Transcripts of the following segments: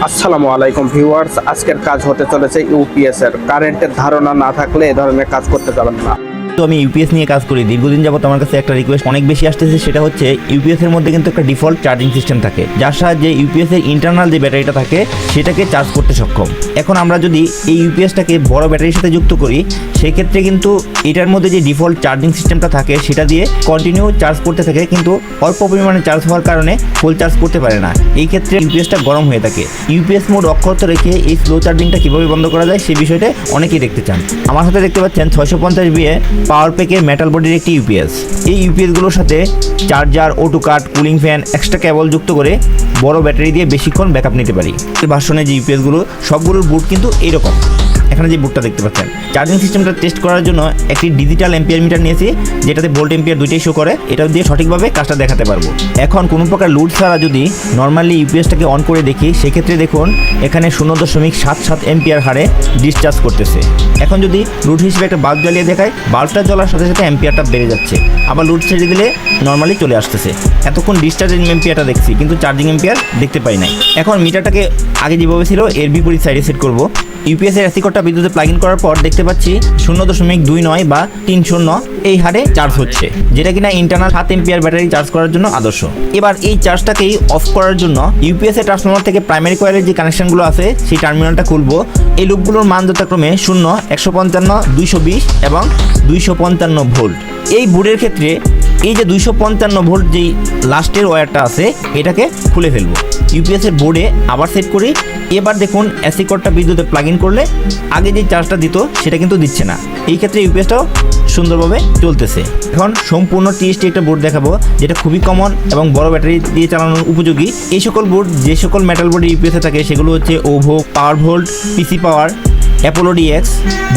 আসসালামু আলাইকুম ভিউয়ার্স, আজকের কাজ হতে চলেছে ইউপিএস এর। কারেন্টের ধারণা না থাকলে এ ধরনের কাজ করতে পারবেন না। তো আমি ইউপিএস নিয়ে কাজ করি দীর্ঘদিন যাবত। আমার কাছে একটা রিকোয়েস্ট অনেক বেশি আসতেছে, সেটা হচ্ছে ইউপিএস এর মধ্যে কিন্তু একটা ডিফল্ট চার্জিং সিস্টেম থাকে, যার সাহায্যে ইউপিএস এর ইন্টারনাল যে ব্যাটারিটা থাকে সেটাকে চার্জ করতে সক্ষম। এখন আমরা যদি এই ইউপিএসটাকে বড় ব্যাটারির সাথে যুক্ত করি, সেই ক্ষেত্রে কিন্তু এটার মধ্যে যে ডিফল্ট চার্জিং সিস্টেমটা থাকে সেটা দিয়ে কন্টিনিউ চার্জ করতে থাকে, কিন্তু অল্প পরিমাণে চার্জ হওয়ার কারণে ফুল চার্জ করতে পারে না। এই ক্ষেত্রে ইউপিএসটা গরম হয়ে থাকে। ইউপিএস মোড অক্ষত রেখে এই স্লো চার্জিংটা কীভাবে বন্ধ করা যায় সেই বিষয়টা অনেকেই দেখতে চান। আমার সাথে দেখতে পাচ্ছেন 650 বিএ পাওয়ার প্যাকের মেটাল বডির একটি ইউপিএস। এই ইউপিএসগুলোর সাথে charger, auto cut, cooling fan, extra cable যুক্ত করে বড় ব্যাটারি দিয়ে বেশিক্ষণ ব্যাকআপ নিতে পারি। এই ভার্সনে যে ইউপিএসগুলো সবগুলোর বুট কিন্তু এইরকম। এখানে যে বুটটা দেখতে পাচ্ছেন, চার্জিং সিস্টেমটা টেস্ট করার জন্য একটি ডিজিটাল এম্পিয়ার মিটার নিয়েছি, যেটাতে ভোল্ট এম্পিয়ার দুইটাই শো করে। এটা দিয়ে সঠিকভাবে কাজটা দেখাতে পারবো। এখন কোনো প্রকার লোড ছাড়া যদি নর্মালি ইউপিএসটাকে অন করে দেখি, সেক্ষেত্রে দেখুন এখানে 0.77 এম্পিয়ার হারে ডিসচার্জ করতেছে। এখন যদি লোড হিসেবে একটা বাল্ব জ্বালিয়ে দেখায়, বাল্বটা জ্বলার সাথে সাথে এম্পিয়ারটা বেড়ে যাচ্ছে। আবার লোড ছেড়ে দিলে নর্মালি চলে আসতেছে। এতক্ষণ ডিসচার্জিং এম্পিয়ারটা দেখছি, কিন্তু চার্জিং এম্পিয়ার দেখতে পাই নাই। এখন মিটারটাকে আগে যেভাবে ছিল এর বিপরীত সাইডে সেট করব। ইউপিএস এর এসি কোডটা বিদ্যুতে প্লাগ ইন করার পর দেখতে পাচ্ছি 0.29 বা 30 এই হারে চার্জ হচ্ছে, যেটা কিনা ইন্টারনাল 7 এম্পিয়ার ব্যাটারি চার্জ করার জন্য আদর্শ। এবার এই চার্জটাকেই অফ করার জন্য ইউপিএস এর ট্রান্সফরমার থেকে প্রাইমারি কয়েলের যে কানেকশনগুলো আছে সেই টার্মিনালটা খুলবো। এই লুপগুলোর মান যথাক্রমে 0, 155, 220 এবং 255 ভোল্ট। এই বোর্ডের ক্ষেত্রে এই যে 255 ভোল্ট যেই লাস্টের ওয়্যারটা আছে এটাকে খুলে ফেলবো। ইউপিএস এর বোর্ডে আবার সেট করি। এবার দেখুন এসি কোডটা বিদ্যুতে প্লাগ ইন করলে আগে যে চার্জটা দিত সেটা কিন্তু দিচ্ছে না। এই ক্ষেত্রে ইউপিএসটাও সুন্দরভাবে চলতেছে। এখন সম্পূর্ণ টিএসটি একটা বোর্ড দেখাবো, যেটা খুবই কমন এবং বড় ব্যাটারি দিয়ে চালানোর উপযোগী। এই সকল বোর্ড যে সকল মেটাল বোর্ডে ইউপিএসে থাকে সেগুলো হচ্ছে ওভো, পাওয়ার ভোল্ট, পিসি পাওয়ার, অ্যাপোলো ডিএক্স,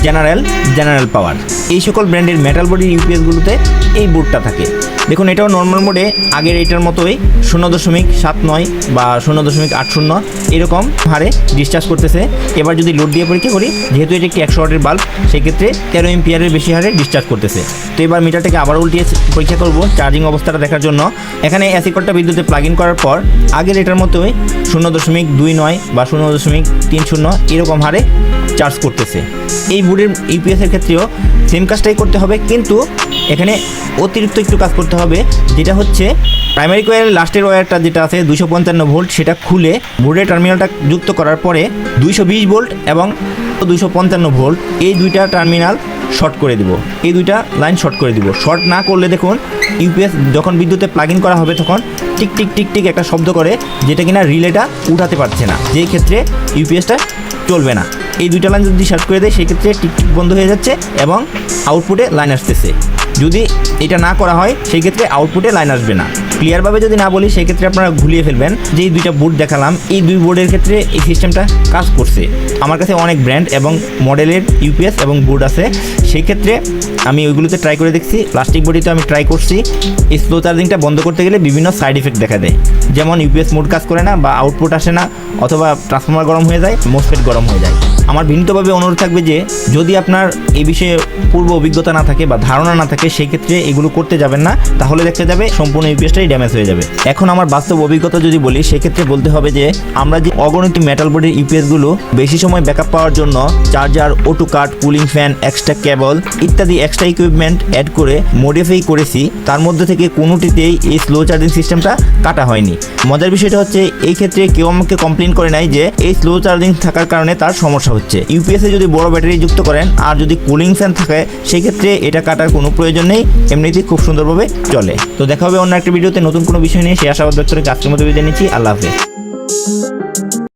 জেনারেল পাওয়ার। এই সকল ব্র্যান্ডের মেটাল বডির ইউপিএসগুলোতে এই বোর্ডটা থাকে। দেখুন এটাও নর্মাল মোডে আগের এটার মতোই 0.79 বা 0.80 এরকম হারে ডিসচার্জ করতেছে। এবার যদি লোড দিয়ে পরীক্ষা করি, যেহেতু এটা একটি 100 ওয়াটের বাল্ব, সেক্ষেত্রে 13 এম্পিয়ারের বেশি হারে ডিসচার্জ করতেছে। তো এবার মিটারটাকে আবার উল্টিয়ে পরীক্ষা করব চার্জিং অবস্থাটা দেখার জন্য। এখানে এসি কোডটা বিদ্যুতে প্লাগ ইন করার পর আগের এটার মতোই 0.29 বা 0.30 এরকম হারে চার্জ করতেছে। এই বোর্ডের ইউপিএসের ক্ষেত্রেও সেম কাজটাই করতে হবে, কিন্তু এখানে অতিরিক্ত একটু কাজ করতে হবে, যেটা হচ্ছে প্রাইমারি কয়েলের লাস্টের ওয়্যারটা যেটা আছে 255 ভোল্ট, সেটা খুলে বোর্ডের টার্মিনালটা যুক্ত করার পরে 220 ভোল্ট এবং 255 ভোল্ট এই দুইটা টার্মিনাল শর্ট করে দিব। এই দুইটা লাইন শর্ট করে দিব। শর্ট না করলে দেখুন ইউপিএস যখন বিদ্যুতে প্লাগ ইন করা হবে তখন টিক টিক টিক টিক একটা শব্দ করে, যেটা কিনা রিলেটা উঠাতে পারছে না, যেই ক্ষেত্রে ইউপিএসটা চলবে না। এই দুইটা লাইন যদি শর্ট করে দেয় সেক্ষেত্রে টিক টিক বন্ধ হয়ে যাচ্ছে এবং আউটপুটে লাইন আসতেছে। যদি এটা না করা হয় সেই ক্ষেত্রে আউটপুটে লাইন আসবে না। ক্লিয়ারভাবে যদি না বলি সেক্ষেত্রে আপনারা ঘুরিয়ে ফেলবেন। যে এই দুইটা বোর্ড দেখালাম, এই দুই বোর্ডের ক্ষেত্রে এই সিস্টেমটা কাজ করছে। আমার কাছে অনেক ব্র্যান্ড এবং মডেলের ইউপিএস এবং বোর্ড আছে, সেই ক্ষেত্রে আমি ওইগুলোতে ট্রাই করে দেখছি। প্লাস্টিক বডিতে আমি ট্রাই করছি। এই স্লো চার্জিংটা বন্ধ করতে গেলে বিভিন্ন সাইড ইফেক্ট দেখা দেয়, যেমন ইউপিএস মোড কাজ করে না বা আউটপুট আসে না, অথবা ট্রান্সফরমার গরম হয়ে যায়, মোসফেট গরম হয়ে যায়। আমার বিনীতভাবে অনুরোধ থাকবে যে যদি আপনার এই বিষয়ে পূর্ব অভিজ্ঞতা না থাকে বা ধারণা না থাকে, সেই ক্ষেত্রে এগুলো করতে যাবেন না, তাহলে দেখতে যাবে সম্পূর্ণ ইউপিএসটাই ড্যামেজ হয়ে যাবে। এখন আমার বাস্তব অভিজ্ঞতা যদি বলি, সেক্ষেত্রে বলতে হবে যে আমরা যে অগণিত মেটাল বডির ইউপিএসগুলো বেশি সময় ব্যাকআপ পাওয়ার জন্য charger, auto cut, cooling fan, extra cable ইত্যাদি এক্সট্রা ইকুইপমেন্ট অ্যাড করে মডিফাই করেছি, তার মধ্যে থেকে কোনোটিতেই এই স্লো চার্জিং সিস্টেমটা কাটা হয়নি। মজার বিষয়টা হচ্ছে এই ক্ষেত্রে কেউ আমাকে কমপ্লেন করে নাই যে এই স্লো চার্জিং থাকার কারণে তার সমস্যা হচ্ছে। ইউপিএসে যদি বড় ব্যাটারি যুক্ত করেন আর যদি কুলিং ফ্যান থাকে, সেক্ষেত্রে এটা কাটার কোনো প্রয়োজন নেই, এমনিতেই খুব সুন্দরভাবে চলে। তো দেখা হবে অন্য একটা ভিডিওতে নতুন কোনো বিষয় নিয়ে। সে আশাবাদ ব্যক্ত করে আজকের মতো বিদায় নিচ্ছি। আল্লাহ হাফেজ।